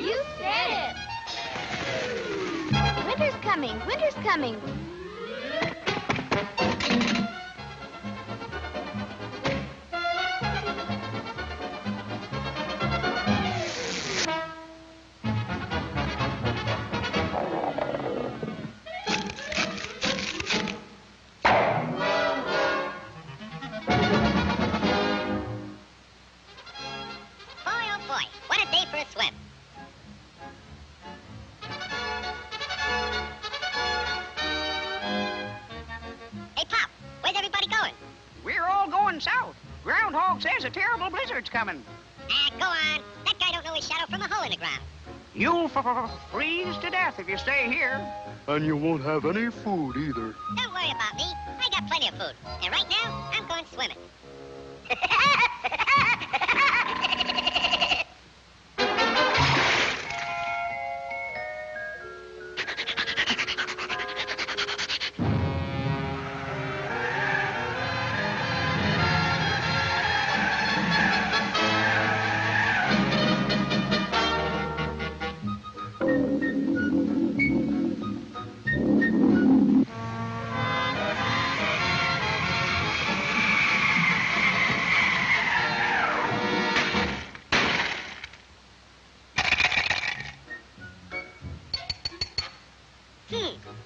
You said it. Winter's coming. Winter's coming. South. Groundhog says a terrible blizzard's coming. Go on. That guy don't know his shadow from a hole in the ground. You'll freeze to death if you stay here. And you won't have any food either. Don't worry about me. I got plenty of food. And right now, I'm going swimming.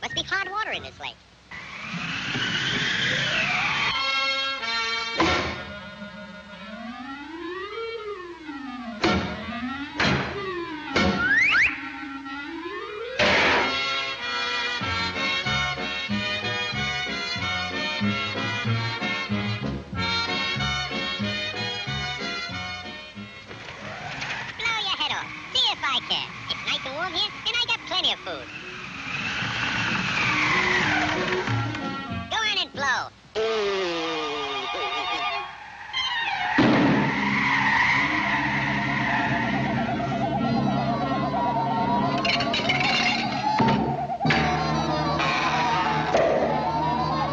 Must be hard water in this lake. Blow your head off. See if I can. It's nice and warm here, and I got plenty of food. Go on and blow.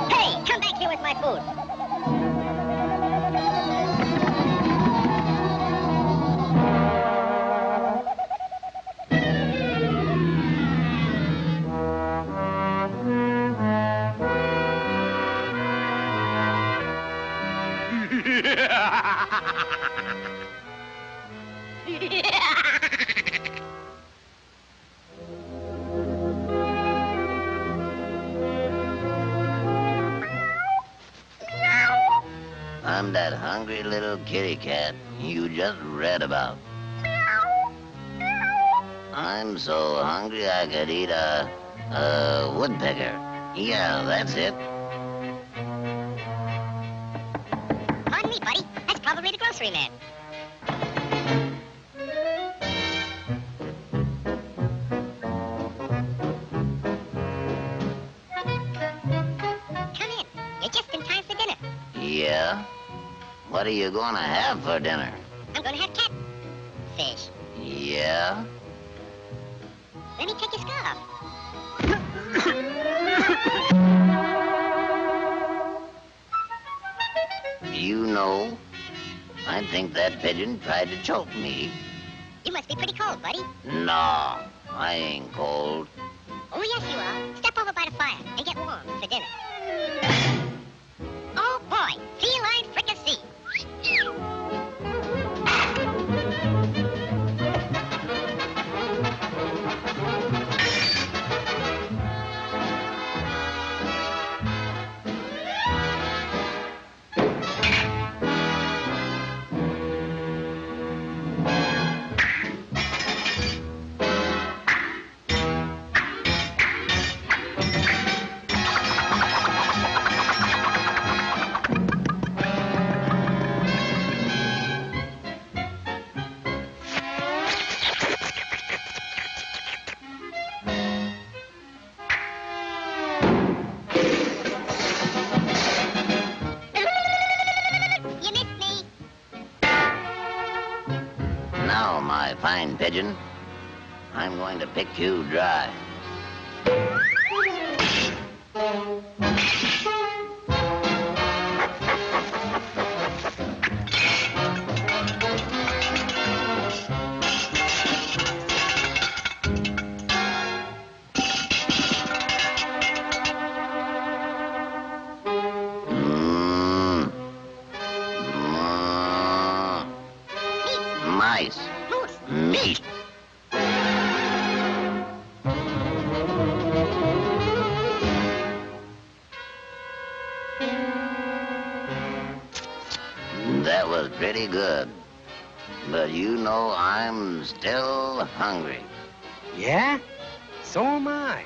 Hey, come back here with my food. I'm that hungry little kitty cat you just read about. I'm so hungry I could eat a woodpecker. Yeah, that's it. Pardon me, buddy. That's probably the grocery man. Come in. You're just in time for dinner. Yeah? What are you gonna have for dinner? I'm gonna have catfish. Yeah? Let me take your scarf. You know, I think that pigeon tried to choke me. You must be pretty cold, buddy. No, I ain't cold. Oh, yes, you are. Step over by the fire and get warm for dinner. Oh, boy. Feline fricassee. Now, my fine pigeon, I'm going to pick you dry. nice. Moose. Meat. That was pretty good. But you know I'm still hungry. Yeah? So am I.